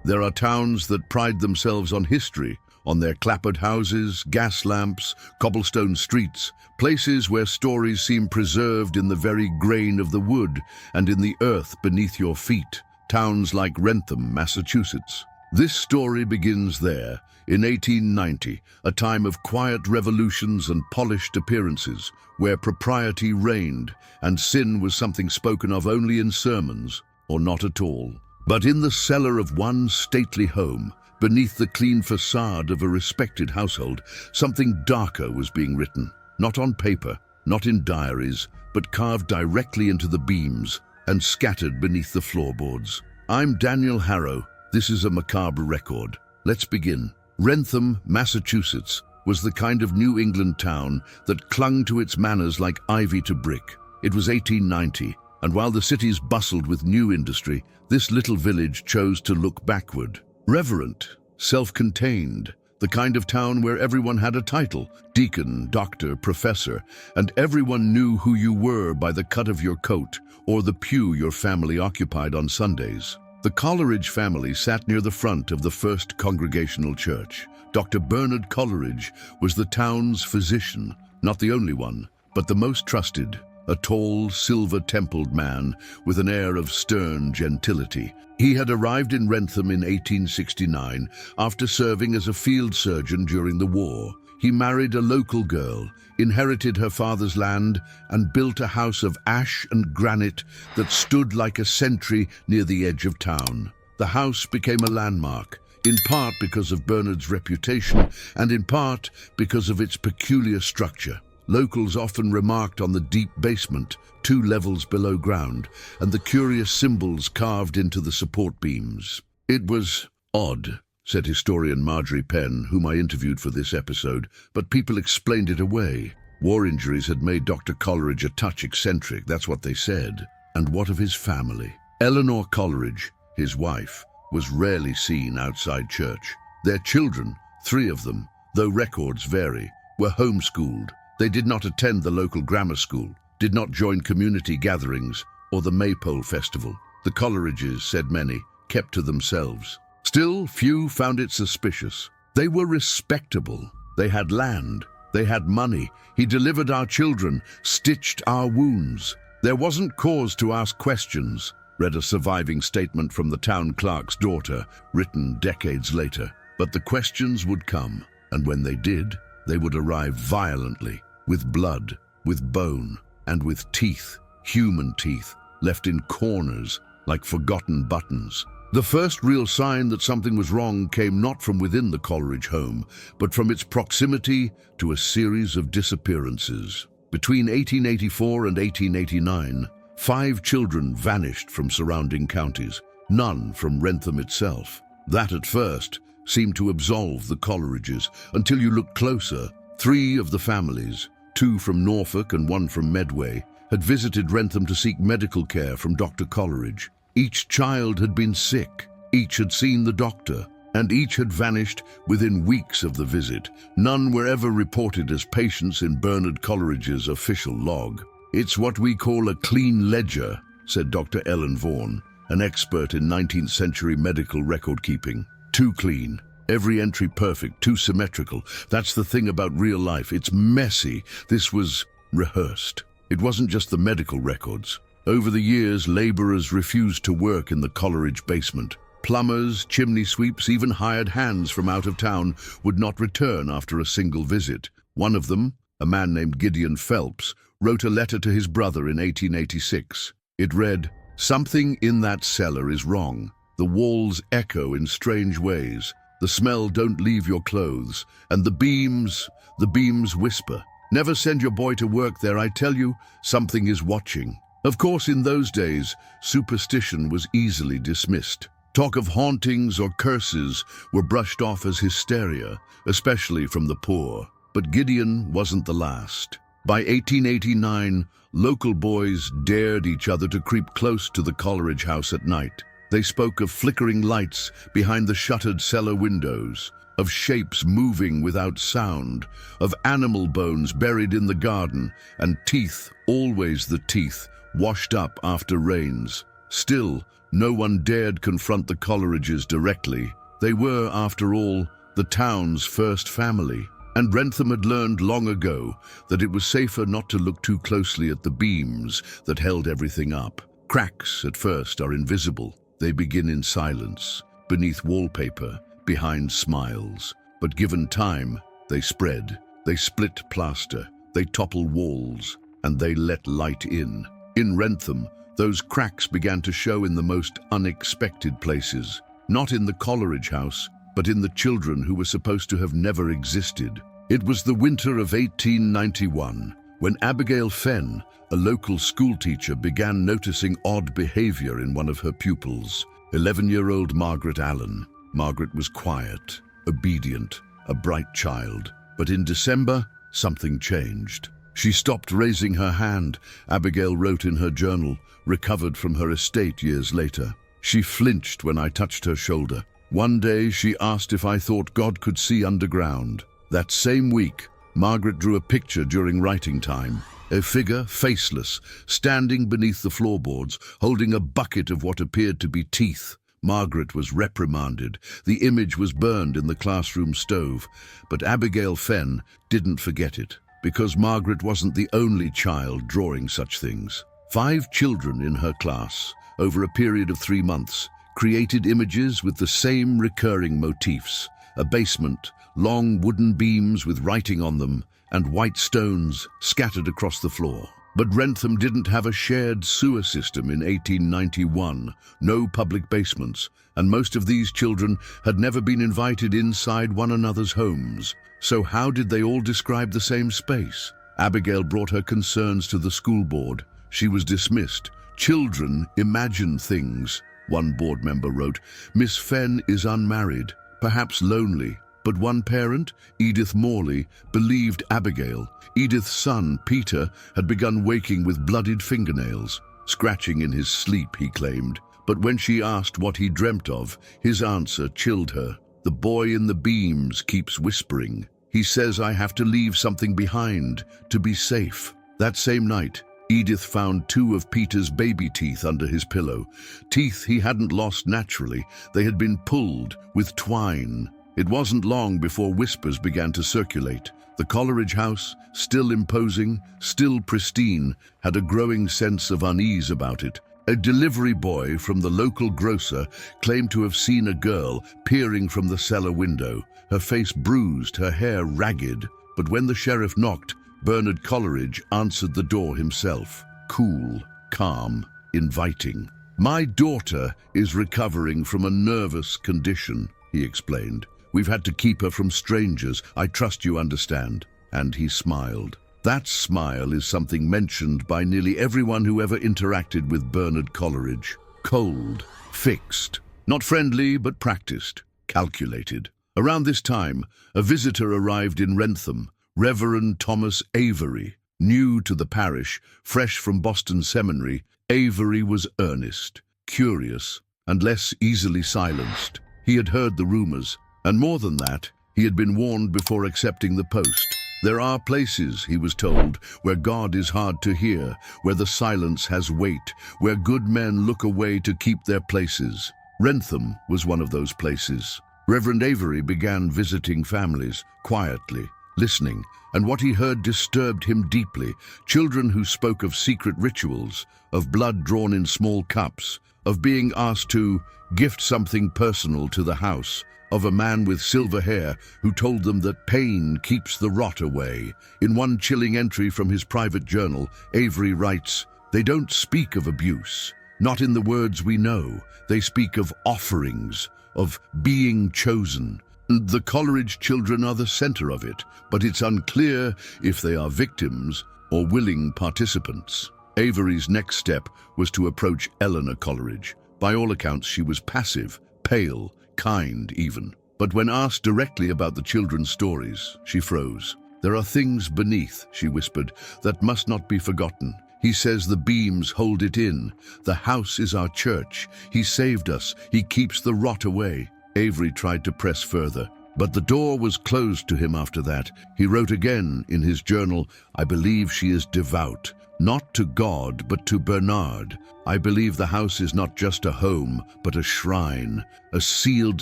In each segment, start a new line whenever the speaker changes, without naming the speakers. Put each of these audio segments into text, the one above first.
There are towns that pride themselves on history, on their clapboard houses, gas lamps, cobblestone streets, places where stories seem preserved in the very grain of the wood and in the earth beneath your feet. Towns like Wrentham, Massachusetts. This story begins there, in 1890, a time of quiet revolutions and polished appearances, where propriety reigned and sin was something spoken of only in sermons, or not at all. But in the cellar of one stately home, beneath the clean facade of a respected household, something darker was being written, not on paper, not in diaries, but carved directly into the beams and scattered beneath the floorboards. I'm Daniel Harrow. This is a Macabre record. Let's begin. Wrentham, Massachusetts, was the kind of New England town that clung to its manners like ivy to brick. It was 1890, and while the cities bustled with new industry, this little village chose to look backward. Reverent, self-contained, the kind of town where everyone had a title, deacon, doctor, professor, and everyone knew who you were by the cut of your coat or the pew your family occupied on Sundays. The Coleridge family sat near the front of the First Congregational Church. Dr. Bernard Coleridge was the town's physician, not the only one, but the most trusted, a tall, silver-templed man with an air of stern gentility. He had arrived in Wrentham in 1869 after serving as a field surgeon during the war. He married a local girl, inherited her father's land, and built a house of ash and granite that stood like a sentry near the edge of town. The house became a landmark, in part because of Bernard's reputation and in part because of its peculiar structure. Locals often remarked on the deep basement, 2 levels below ground, and the curious symbols carved into the support beams. It was odd, said historian Marjorie Penn, whom I interviewed for this episode, but people explained it away. War injuries had made Dr. Coleridge a touch eccentric, that's what they said. And what of his family? Eleanor Coleridge, his wife, was rarely seen outside church. Their children, 3 of them, though records vary, were homeschooled. They did not attend the local grammar school, did not join community gatherings or the Maypole festival. The Coleridges, said many, kept to themselves. Still, few found it suspicious. They were respectable. They had land. They had money. He delivered our children, stitched our wounds. There wasn't cause to ask questions, read a surviving statement from the town clerk's daughter, written decades later. But the questions would come, and when they did, they would arrive violently, with blood, with bone, and with teeth, human teeth, left in corners like forgotten buttons. The first real sign that something was wrong came not from within the Coleridge home, but from its proximity to a series of disappearances. Between 1884 and 1889, 5 children vanished from surrounding counties, none from Wrentham itself. That at first seemed to absolve the Coleridges, until you looked closer. 3 of the families, 2 from Norfolk and 1 from Medway, had visited Wrentham to seek medical care from Dr. Coleridge. Each child had been sick, each had seen the doctor, and each had vanished within weeks of the visit. None were ever reported as patients in Bernard Coleridge's official log. It's what we call a clean ledger, said Dr. Ellen Vaughan, an expert in 19th century medical record-keeping. Too clean, every entry perfect, too symmetrical. That's the thing about real life. It's messy. This was rehearsed. It wasn't just the medical records. Over the years, laborers refused to work in the Coleridge basement. Plumbers, chimney sweeps, even hired hands from out of town would not return after a single visit. One of them, a man named Gideon Phelps, wrote a letter to his brother in 1886. It read, "Something in that cellar is wrong. The walls echo in strange ways. The smell don't leave your clothes, and the beams whisper. Never send your boy to work there, I tell you, something is watching." Of course, in those days, superstition was easily dismissed. Talk of hauntings or curses were brushed off as hysteria, especially from the poor. But Gideon wasn't the last. By 1889, local boys dared each other to creep close to the Coleridge house at night. They spoke of flickering lights behind the shuttered cellar windows, of shapes moving without sound, of animal bones buried in the garden, and teeth, always the teeth, washed up after rains. Still, No one dared confront the Coleridges directly. They were, after all, the town's first family. And Wrentham had learned long ago that it was safer not to look too closely at the beams that held everything up. Cracks, at first, are invisible. They begin in silence, beneath wallpaper, behind smiles. But given time, they spread. They split plaster, they topple walls, and they let light in. In Wrentham, those cracks began to show in the most unexpected places. Not in the Coleridge house, but in the children who were supposed to have never existed. It was the winter of 1891, when Abigail Fenn, a local schoolteacher, began noticing odd behavior in one of her pupils, 11-year-old Margaret Allen. Margaret was quiet, obedient, a bright child. But in December, something changed. She stopped raising her hand, Abigail wrote in her journal, recovered from her estate years later. She flinched when I touched her shoulder. One day she asked if I thought God could see underground. That same week, Margaret drew a picture during writing time. A figure, faceless, standing beneath the floorboards, holding a bucket of what appeared to be teeth. Margaret was reprimanded. The image was burned in the classroom stove. But Abigail Fenn didn't forget it, because Margaret wasn't the only child drawing such things. 5 children in her class, over a period of 3 months, created images with the same recurring motifs: a basement, long wooden beams with writing on them, and white stones scattered across the floor. But Wrentham didn't have a shared sewer system in 1891, no public basements, and most of these children had never been invited inside one another's homes. So how did they all describe the same space? Abigail brought her concerns to the school board. She was dismissed. Children imagine things, one board member wrote. Miss Fenn is unmarried, perhaps lonely. But one parent, Edith Morley, believed Abigail. Edith's son, Peter, had begun waking with bloodied fingernails, scratching in his sleep, he claimed. But when she asked what he dreamt of, his answer chilled her. The boy in the beams keeps whispering. He says I have to leave something behind, to be safe. That same night, Edith found 2 of Peter's baby teeth under his pillow. Teeth he hadn't lost naturally. They had been pulled with twine. It wasn't long before whispers began to circulate. The Coleridge house, still imposing, still pristine, had a growing sense of unease about it. A delivery boy from the local grocer claimed to have seen a girl peering from the cellar window, her face bruised, her hair ragged. But when the sheriff knocked, Bernard Coleridge answered the door himself, cool, calm, inviting. My daughter is recovering from a nervous condition, he explained. We've had to keep her from strangers. I trust you understand. And he smiled. That smile is something mentioned by nearly everyone who ever interacted with Bernard Coleridge. Cold, fixed, not friendly but practiced, calculated. Around this time, a visitor arrived in Wrentham, Reverend Thomas Avery. New to the parish, fresh from Boston Seminary, Avery was earnest, curious, and less easily silenced. He had heard the rumors. And more than that, he had been warned before accepting the post. There are places, he was told, where God is hard to hear, where the silence has weight, where good men look away to keep their places. Wrentham was one of those places. Reverend Avery began visiting families, quietly, listening, and what he heard disturbed him deeply. Children who spoke of secret rituals, of blood drawn in small cups, of being asked to gift something personal to the house, of a man with silver hair who told them that pain keeps the rot away. In one chilling entry from his private journal, Avery writes, "They don't speak of abuse, not in the words we know. They speak of offerings, of being chosen. The Coleridge children are the center of it, but it's unclear if they are victims or willing participants." Avery's next step was to approach Eleanor Coleridge. By all accounts, she was passive, pale, kind even. But when asked directly about the children's stories, she froze. "There are things beneath," she whispered, "that must not be forgotten. He says the beams hold it in. The house is our church. He saved us. He keeps the rot away." Avery tried to press further, but the door was closed to him after that. He wrote again in his journal, "I believe she is devout, Not to God, but to Bernard. I believe the house is not just a home, but a shrine, a sealed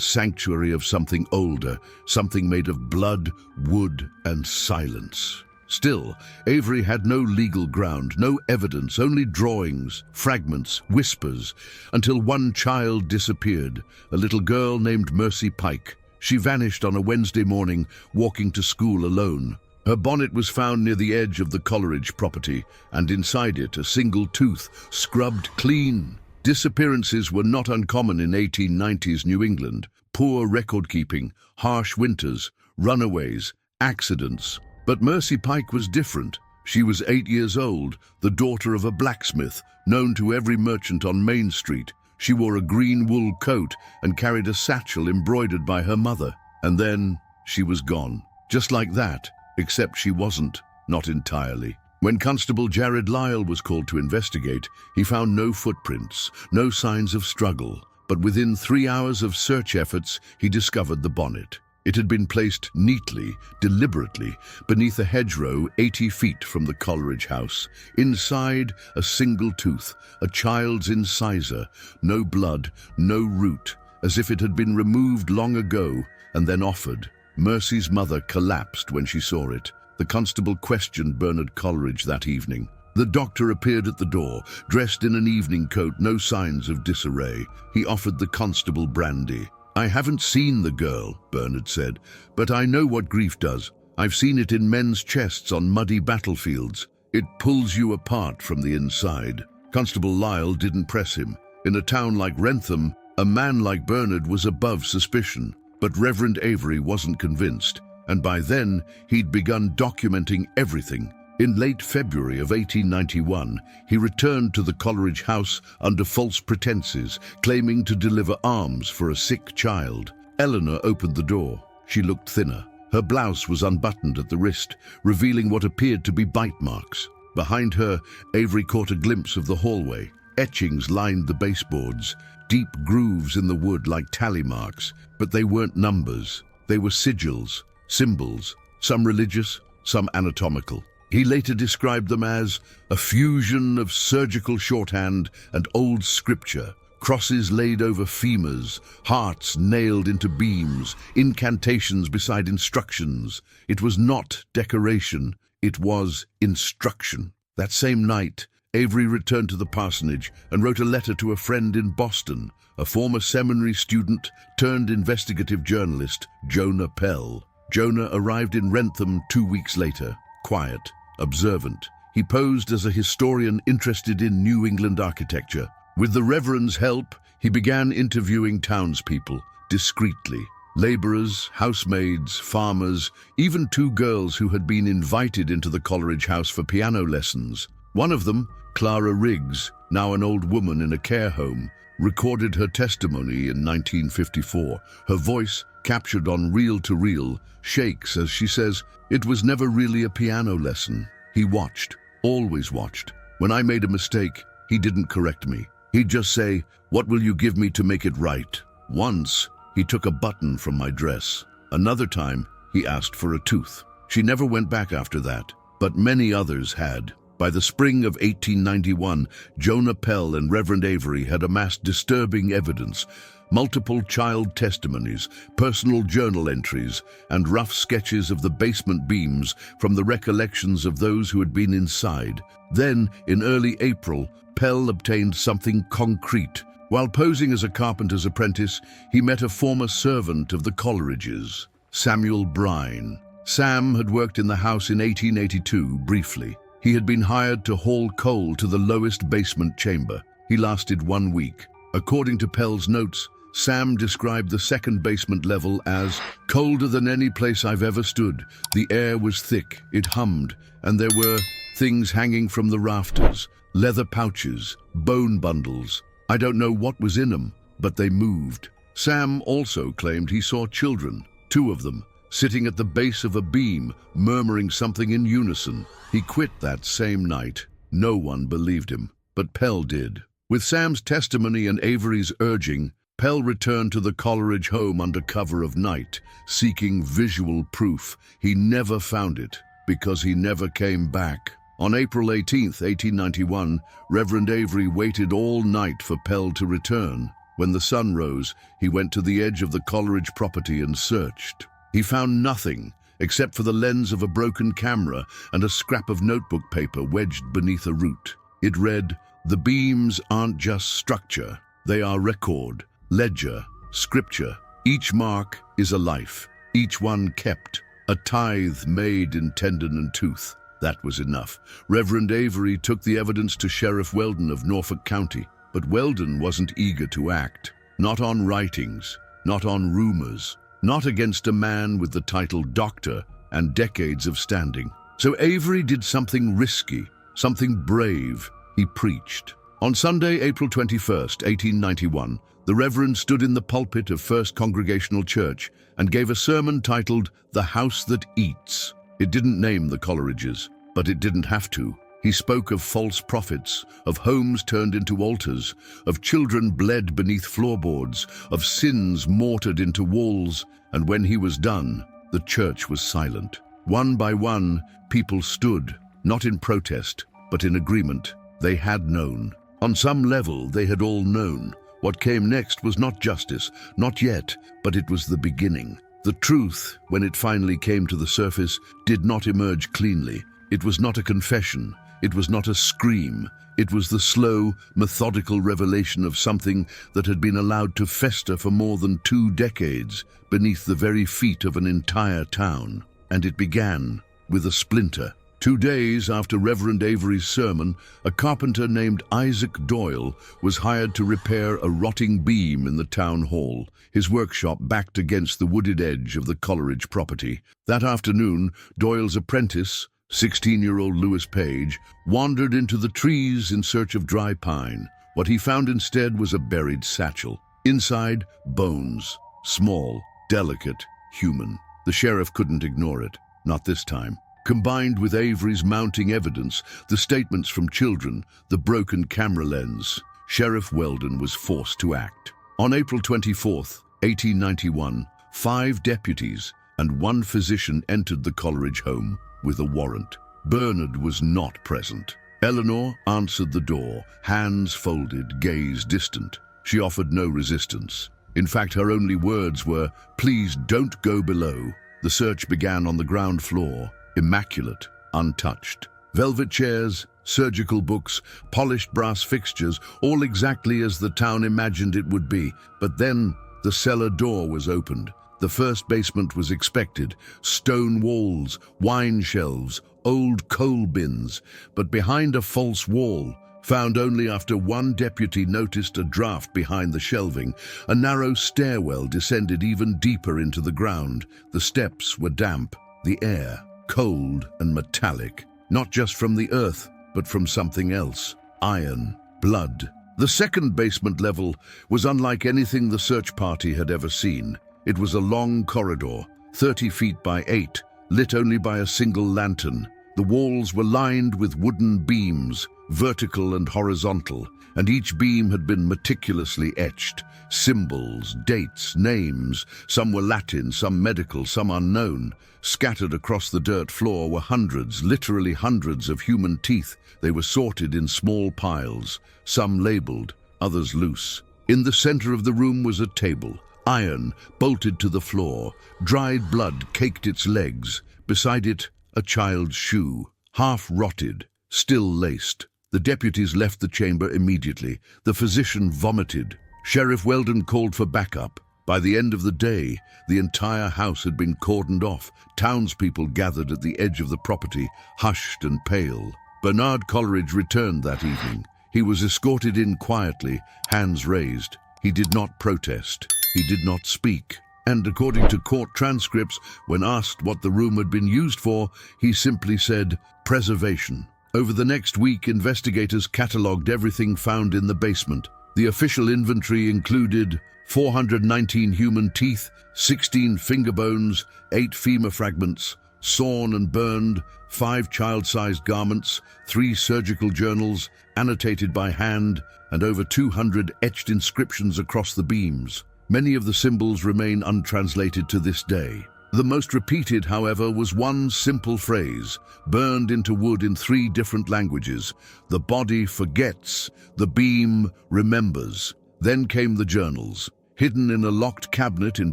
sanctuary of something older, something made of blood, wood, and silence. Still, Avery had no legal ground, no evidence, only drawings, fragments, whispers, until one child disappeared, a little girl named Mercy Pike. She vanished on a Wednesday morning, walking to school alone. Her bonnet was found near the edge of the Coleridge property, and inside it a single tooth, scrubbed clean. Disappearances were not uncommon in 1890s New England. Poor record-keeping, harsh winters, runaways, accidents. But Mercy Pike was different. She was 8 years old, the daughter of a blacksmith, known to every merchant on Main Street. She wore a green wool coat and carried a satchel embroidered by her mother. And then she was gone. Just like that. Except she wasn't, not entirely. When Constable Jared Lyle was called to investigate, he found no footprints, no signs of struggle. But within 3 hours of search efforts, he discovered the bonnet. It had been placed neatly, deliberately, beneath a hedgerow 80 feet from the Coleridge house. Inside, a single tooth, a child's incisor, no blood, no root, as if it had been removed long ago and then offered. Mercy's mother collapsed when she saw it. The constable questioned Bernard Coleridge that evening. The doctor appeared at the door, dressed in an evening coat, no signs of disarray. He offered the constable brandy. "I haven't seen the girl," Bernard said, "but I know what grief does. I've seen it in men's chests on muddy battlefields. It pulls you apart from the inside." Constable Lyle didn't press him. In a town like Wrentham, a man like Bernard was above suspicion. But Reverend Avery wasn't convinced, and by then he'd begun documenting everything. In late February of 1891, he returned to the Coleridge house under false pretenses, claiming to deliver alms for a sick child. Eleanor opened the door. She looked thinner. Her blouse was unbuttoned at the wrist, revealing what appeared to be bite marks. Behind her, Avery caught a glimpse of the hallway. Etchings lined the baseboards, deep grooves in the wood like tally marks, but they weren't numbers. They were sigils, symbols, some religious, some anatomical. He later described them as a fusion of surgical shorthand and old scripture, crosses laid over femurs, hearts nailed into beams, incantations beside instructions. It was not decoration, it was instruction. That same night, Avery returned to the parsonage and wrote a letter to a friend in Boston, a former seminary student turned investigative journalist, Jonah Pell. Jonah arrived in Wrentham 2 weeks later, quiet, observant. He posed as a historian interested in New England architecture. With the Reverend's help, he began interviewing townspeople, discreetly. Laborers, housemaids, farmers, even 2 girls who had been invited into the Coleridge house for piano lessons. One of them, Clara Riggs, now an old woman in a care home, recorded her testimony in 1954. Her voice, captured on reel-to-reel, shakes as she says, "It was never really a piano lesson. He watched, always watched. When I made a mistake, he didn't correct me. He'd just say, 'What will you give me to make it right?' Once, he took a button from my dress. Another time, he asked for a tooth. She never went back after that, but many others had." By the spring of 1891, Jonah Pell and Reverend Avery had amassed disturbing evidence, multiple child testimonies, personal journal entries, and rough sketches of the basement beams from the recollections of those who had been inside. Then, in early April, Pell obtained something concrete. While posing as a carpenter's apprentice, he met a former servant of the Coleridges, Samuel Brine. Sam had worked in the house in 1882 briefly. He had been hired to haul coal to the lowest basement chamber. He lasted 1 week. According to Pell's notes, Sam described the second basement level as colder than any place I've ever stood. The air was thick, it hummed, and there were things hanging from the rafters, leather pouches, bone bundles. I don't know what was in them, but they moved. Sam also claimed he saw children, 2 of them, sitting at the base of a beam, murmuring something in unison. He quit that same night. No one believed him, but Pell did. With Sam's testimony and Avery's urging, Pell returned to the Coleridge home under cover of night, seeking visual proof. He never found it, because he never came back. On April 18, 1891, Reverend Avery waited all night for Pell to return. When the sun rose, he went to the edge of the Coleridge property and searched. He found nothing except for the lens of a broken camera and a scrap of notebook paper wedged beneath a root. It read, "The beams aren't just structure. They are record, ledger, scripture. Each mark is a life, each one kept, a tithe made in tendon and tooth." That was enough. Reverend Avery took the evidence to Sheriff Weldon of Norfolk County, but Weldon wasn't eager to act. Not on writings, not on rumors, not against a man with the title doctor and decades of standing. So Avery did something risky, something brave. He preached. On Sunday, April 21st, 1891, the Reverend stood in the pulpit of First Congregational Church and gave a sermon titled, "The House That Eats." It didn't name the Coleridges, but it didn't have to. He spoke of false prophets, of homes turned into altars, of children bled beneath floorboards, of sins mortared into walls, and when he was done, the church was silent. One by one, people stood, not in protest, but in agreement. They had known. On some level, they had all known. What came next was not justice, not yet, but it was the beginning. The truth, when it finally came to the surface, did not emerge cleanly. It was not a confession. It was not a scream. It was the slow, methodical revelation of something that had been allowed to fester for more than 2 decades beneath the very feet of an entire town. And it began with a splinter. 2 days after Reverend Avery's sermon, a carpenter named Isaac Doyle was hired to repair a rotting beam in the town hall, his workshop backed against the wooded edge of the Coleridge property. That afternoon, Doyle's apprentice, 16-year-old Lewis Page, wandered into the trees in search of dry pine. What he found instead was a buried satchel. Inside, bones, small, delicate, human. The sheriff couldn't ignore it, not this time. Combined with Avery's mounting evidence, the statements from children, the broken camera lens, Sheriff Weldon was forced to act. On April 24th, 1891, 5 deputies and 1 physician entered the Coleridge home with a warrant. Bernard was not present. Eleanor answered the door, hands folded, gaze distant. She offered no resistance. In fact, her only words were, "Please don't go below." The search began on the ground floor, immaculate, untouched. Velvet chairs, surgical books, polished brass fixtures, all exactly as the town imagined it would be. But then the cellar door was opened. The first basement was expected. Stone walls, wine shelves, old coal bins. But behind a false wall, found only after 1 deputy noticed a draft behind the shelving, a narrow stairwell descended even deeper into the ground. The steps were damp, the air cold and metallic, not just from the earth, but from something else, iron, blood. The second basement level was unlike anything the search party had ever seen. It was a long corridor, 30 feet by 8, lit only by a single lantern. The walls were lined with wooden beams, vertical and horizontal, and each beam had been meticulously etched. Symbols, dates, names, some were Latin, some medical, some unknown. Scattered across the dirt floor were hundreds, literally hundreds of human teeth. They were sorted in small piles, some labeled, others loose. In the center of the room was a table, iron, bolted to the floor. Dried blood caked its legs. Beside it, a child's shoe, half rotted, still laced. The deputies left the chamber immediately. The physician vomited. Sheriff Weldon called for backup. By the end of the day, the entire house had been cordoned off. Townspeople gathered at the edge of the property, hushed and pale. Bernard Coleridge returned that evening. He was escorted in quietly, hands raised. He did not protest. He did not speak. And according to court transcripts, when asked what the room had been used for, he simply said, "Preservation." Over the next week, investigators catalogued everything found in the basement. The official inventory included 419 human teeth, 16 finger bones, 8 femur fragments, sawn and burned, 5 child-sized garments, 3 surgical journals, annotated by hand, and over 200 etched inscriptions across the beams. Many of the symbols remain untranslated to this day. The most repeated, however, was one simple phrase, burned into wood in 3 different languages. The body forgets, the beam remembers. Then came the journals. Hidden in a locked cabinet in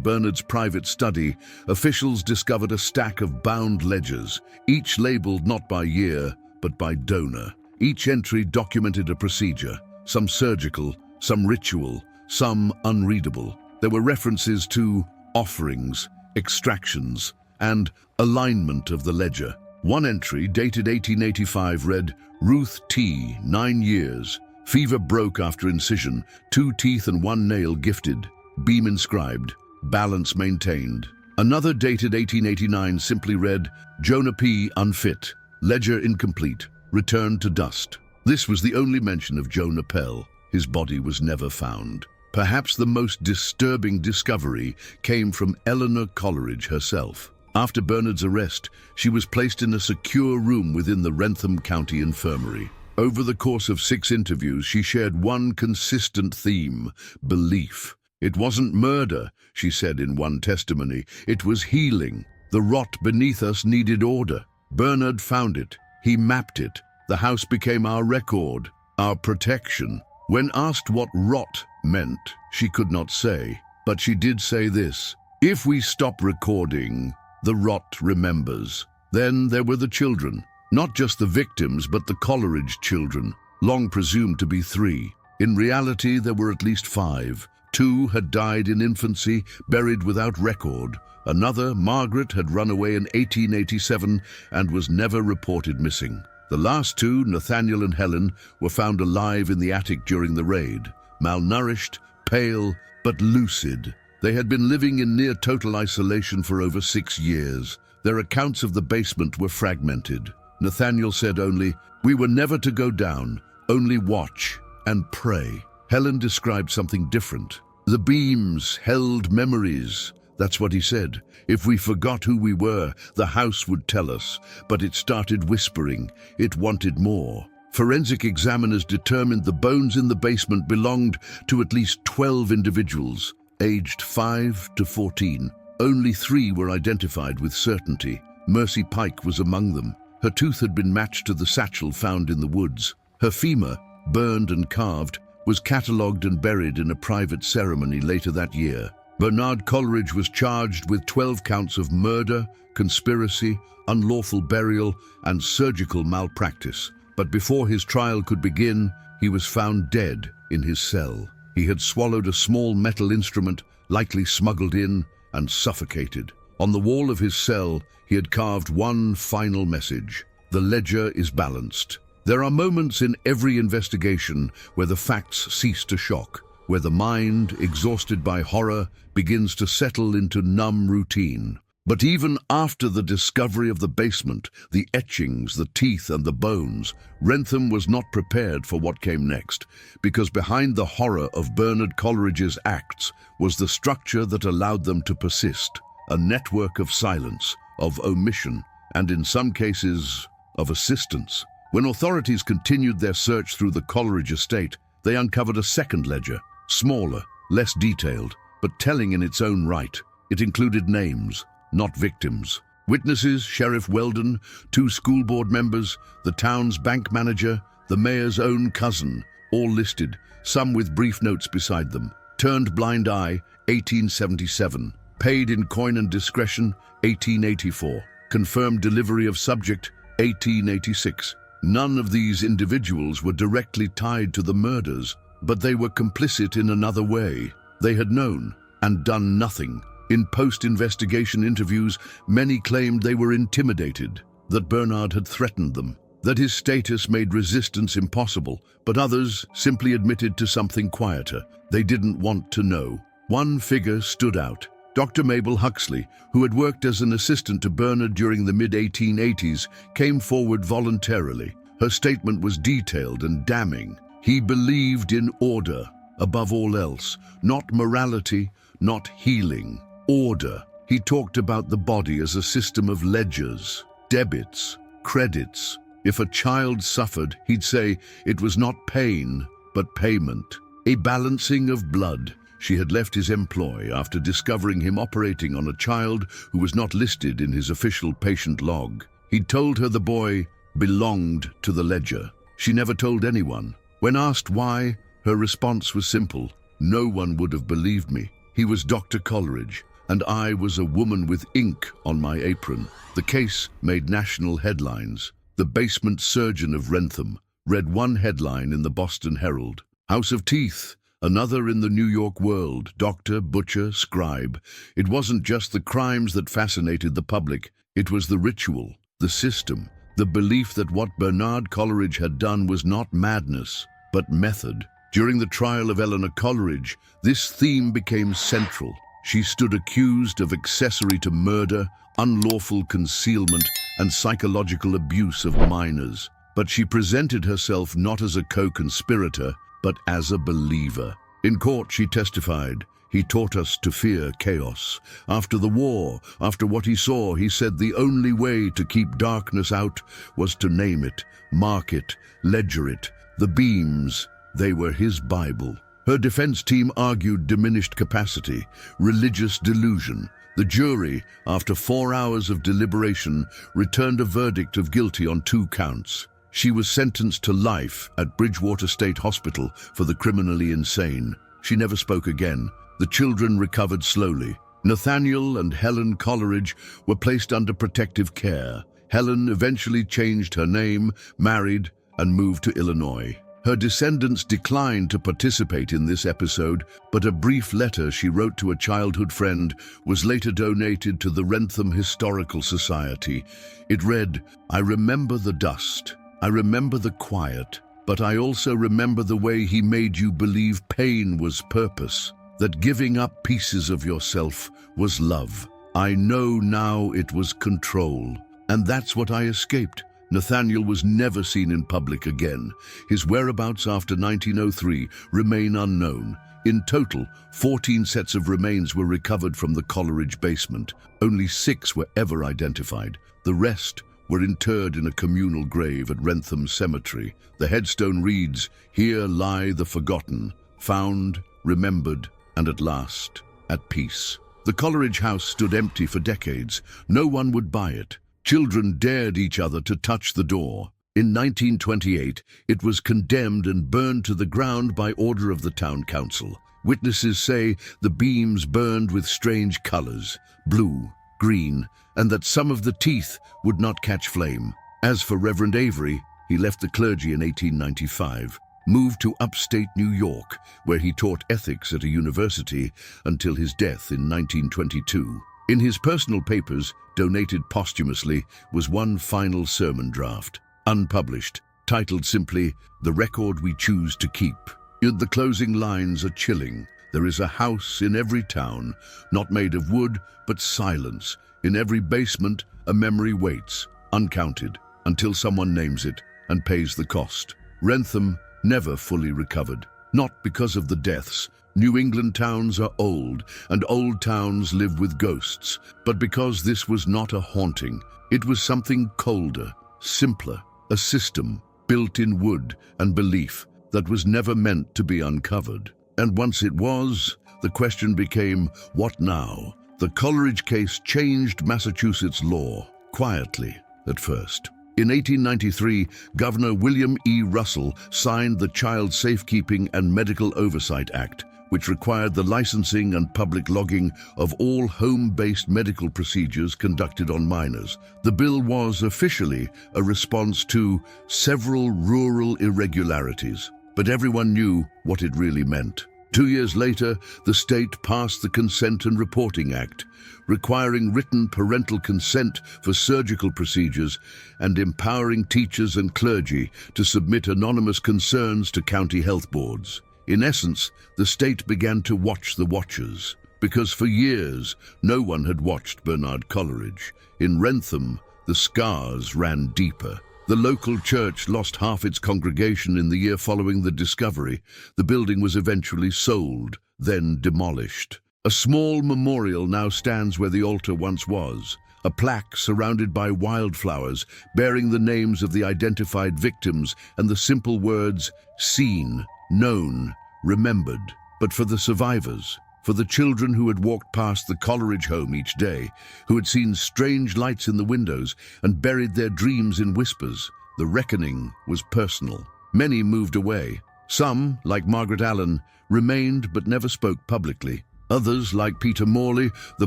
Bernard's private study, officials discovered a stack of bound ledgers, each labeled not by year, but by donor. Each entry documented a procedure, some surgical, some ritual, some unreadable. There were references to offerings, extractions, and alignment of the ledger. One entry, dated 1885, read, Ruth T., 9 years. Fever broke after incision, 2 teeth and 1 nail gifted. Beam inscribed, balance maintained. Another, dated 1889, simply read, Jonah P. unfit, ledger incomplete, returned to dust. This was the only mention of Jonah Pell. His body was never found. Perhaps the most disturbing discovery came from Eleanor Coleridge herself. After Bernard's arrest, she was placed in a secure room within the Wrentham County Infirmary. Over the course of 6 interviews, she shared one consistent theme: belief. It wasn't murder, she said in one testimony. It was healing. The rot beneath us needed order. Bernard found it. He mapped it. The house became our record, our protection. When asked what rot meant, she could not say. But she did say this: if we stop recording, the rot remembers. Then there were the children. Not just the victims, but the Coleridge children, long presumed to be 3. In reality, there were at least 5. 2 had died in infancy, buried without record. Another, Margaret, had run away in 1887 and was never reported missing. The last 2, Nathaniel and Helen, were found alive in the attic during the raid. Malnourished, pale, but lucid. They had been living in near total isolation for over 6 years. Their accounts of the basement were fragmented. Nathaniel said only, "We were never to go down, only watch and pray." Helen described something different. The beams held memories. That's what he said. If we forgot who we were, the house would tell us. But it started whispering. It wanted more. Forensic examiners determined the bones in the basement belonged to at least 12 individuals, aged 5 to 14. Only 3 were identified with certainty. Mercy Pike was among them. Her tooth had been matched to the satchel found in the woods. Her femur, burned and carved, was catalogued and buried in a private ceremony later that year. Bernard Coleridge was charged with 12 counts of murder, conspiracy, unlawful burial, and surgical malpractice. But before his trial could begin, he was found dead in his cell. He had swallowed a small metal instrument, likely smuggled in, and suffocated. On the wall of his cell, he had carved one final message: the ledger is balanced. There are moments in every investigation where the facts cease to shock, where the mind, exhausted by horror, begins to settle into numb routine. But even after the discovery of the basement, the etchings, the teeth, and the bones, Wrentham was not prepared for what came next, because behind the horror of Bernard Coleridge's acts was the structure that allowed them to persist, a network of silence, of omission, and in some cases, of assistance. When authorities continued their search through the Coleridge estate, they uncovered a second ledger, smaller, less detailed, but telling in its own right. It included names, not victims. Witnesses: Sheriff Weldon, 2 school board members, the town's bank manager, the mayor's own cousin, all listed, some with brief notes beside them. Turned blind eye, 1877. Paid in coin and discretion, 1884. Confirmed delivery of subject, 1886. None of these individuals were directly tied to the murders, but they were complicit in another way. They had known and done nothing. In post-investigation interviews, many claimed they were intimidated, that Bernard had threatened them, that his status made resistance impossible, but others simply admitted to something quieter. They didn't want to know. One figure stood out: Dr. Mabel Huxley, who had worked as an assistant to Bernard during the mid-1880s, came forward voluntarily. Her statement was detailed and damning. He believed in order, above all else, not morality, not healing. Order. He talked about the body as a system of ledgers, debits, credits. If a child suffered, he'd say it was not pain, but payment. A balancing of blood, she had left his employ after discovering him operating on a child who was not listed in his official patient log. He'd told her the boy belonged to the ledger. She never told anyone. When asked why, her response was simple. No one would have believed me. He was Dr. Coleridge, and I was a woman with ink on my apron. The case made national headlines. The basement surgeon of Wrentham read one headline in the Boston Herald. House of Teeth, another in the New York World. Doctor, butcher, scribe. It wasn't just the crimes that fascinated the public. It was the ritual, the system, the belief that what Bernard Coleridge had done was not madness, but method. During the trial of Eleanor Coleridge, this theme became central. She stood accused of accessory to murder, unlawful concealment, and psychological abuse of minors. But she presented herself not as a co-conspirator, but as a believer. In court, she testified, "He taught us to fear chaos. After the war, after what he saw, he said the only way to keep darkness out was to name it, mark it, ledger it. The beams, they were his Bible." Her defense team argued diminished capacity, religious delusion. The jury, after 4 hours of deliberation, returned a verdict of guilty on 2 counts. She was sentenced to life at Bridgewater State Hospital for the criminally insane. She never spoke again. The children recovered slowly. Nathaniel and Helen Coleridge were placed under protective care. Helen eventually changed her name, married, and moved to Illinois. Her descendants declined to participate in this episode, but a brief letter she wrote to a childhood friend was later donated to the Wrentham Historical Society. It read, "I remember the dust. I remember the quiet, but I also remember the way he made you believe pain was purpose, that giving up pieces of yourself was love. I know now it was control, and that's what I escaped." Nathaniel was never seen in public again. His whereabouts after 1903 remain unknown. In total, 14 sets of remains were recovered from the Coleridge basement. Only 6 were ever identified. The rest were interred in a communal grave at Wrentham Cemetery. The headstone reads, "Here lie the forgotten, found, remembered, and at last, at peace." The Coleridge house stood empty for decades. No one would buy it. Children dared each other to touch the door. In 1928, it was condemned and burned to the ground by order of the town council. Witnesses say the beams burned with strange colors, blue, green, and that some of the teeth would not catch flame. As for Reverend Avery, he left the clergy in 1895, moved to upstate New York, where he taught ethics at a university until his death in 1922. In his personal papers, donated posthumously, was one final sermon draft, unpublished, titled simply, "The Record We Choose to Keep." The closing lines are chilling. "There is a house in every town, not made of wood, but silence. In every basement, a memory waits, uncounted, until someone names it and pays the cost." Wrentham never fully recovered, not because of the deaths. New England towns are old, and old towns live with ghosts, but because this was not a haunting. It was something colder, simpler, a system built in wood and belief that was never meant to be uncovered. And once it was, the question became, what now? The Coleridge case changed Massachusetts law, quietly at first. In 1893, Governor William E. Russell signed the Child Safekeeping and Medical Oversight Act, which required the licensing and public logging of all home-based medical procedures conducted on minors. The bill was officially a response to several rural irregularities, but everyone knew what it really meant. 2 years later, the state passed the Consent and Reporting Act, requiring written parental consent for surgical procedures and empowering teachers and clergy to submit anonymous concerns to county health boards. In essence, the state began to watch the watchers, because for years, no one had watched Bernard Coleridge. In Wrentham, the scars ran deeper. The local church lost half its congregation in the year following the discovery. The building was eventually sold, then demolished. A small memorial now stands where the altar once was, a plaque surrounded by wildflowers bearing the names of the identified victims and the simple words, "Seen, known, remembered." but for the survivors, for the children who had walked past the Coleridge home each day, who had seen strange lights in the windows and buried their dreams in whispers. The reckoning was personal. Many moved away. Some, like Margaret Allen, remained but never spoke publicly. Others, like Peter Morley, the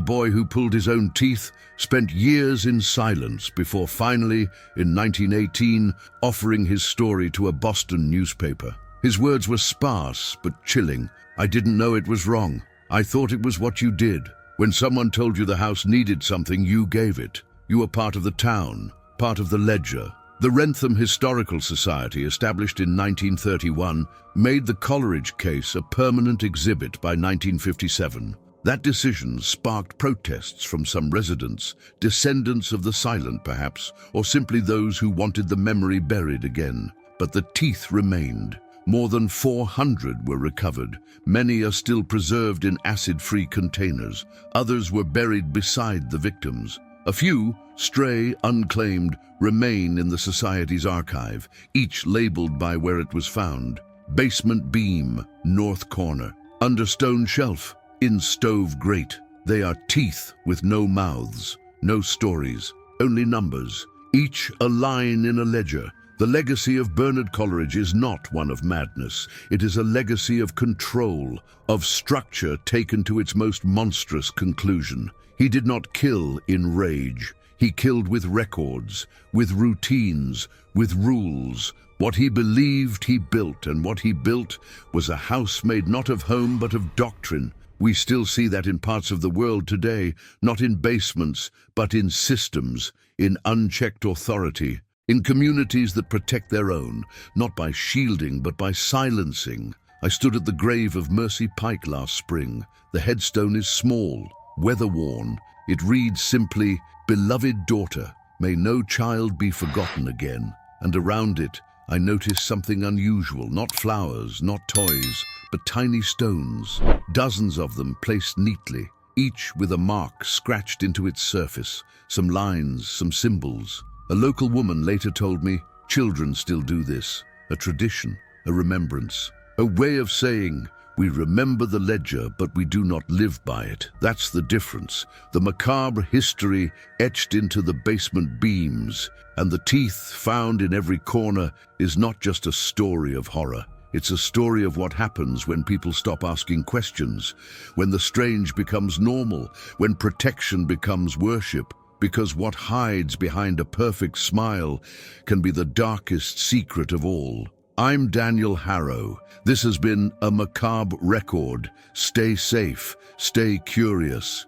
boy who pulled his own teeth, spent years in silence before finally, in 1918, offering his story to a Boston newspaper. His words were sparse but chilling. "I didn't know it was wrong. I thought it was what you did. When someone told you the house needed something, you gave it. You were part of the town, part of the ledger." The Wrentham Historical Society, established in 1931, made the Coleridge case a permanent exhibit by 1957. That decision sparked protests from some residents, descendants of the silent perhaps, or simply those who wanted the memory buried again. But the teeth remained. More than 400 were recovered. Many are still preserved in acid-free containers. Others were buried beside the victims. A few, stray, unclaimed, remain in the Society's archive, each labeled by where it was found. Basement beam, north corner. Under stone shelf, in stove grate. They are teeth with no mouths, no stories, only numbers, each a line in a ledger. The legacy of Bernard Coleridge is not one of madness. It is a legacy of control, of structure taken to its most monstrous conclusion. He did not kill in rage. He killed with records, with routines, with rules. What he believed he built, and what he built was a house made not of home but of doctrine. We still see that in parts of the world today, not in basements, but in systems, in unchecked authority, in communities that protect their own, not by shielding but by silencing. I stood at the grave of Mercy Pike last spring. The headstone is small, weather-worn. It reads simply, "Beloved daughter, may no child be forgotten again." And around it, I noticed something unusual, not flowers, not toys, but tiny stones, dozens of them placed neatly, each with a mark scratched into its surface, some lines, some symbols. A local woman later told me, children still do this, a tradition, a remembrance, a way of saying, we remember the ledger, but we do not live by it. That's the difference. The macabre history etched into the basement beams, and the teeth found in every corner is not just a story of horror. It's a story of what happens when people stop asking questions, when the strange becomes normal, when protection becomes worship, because what hides behind a perfect smile can be the darkest secret of all. I'm Daniel Harrow. This has been a Macabre Record. Stay safe, stay curious.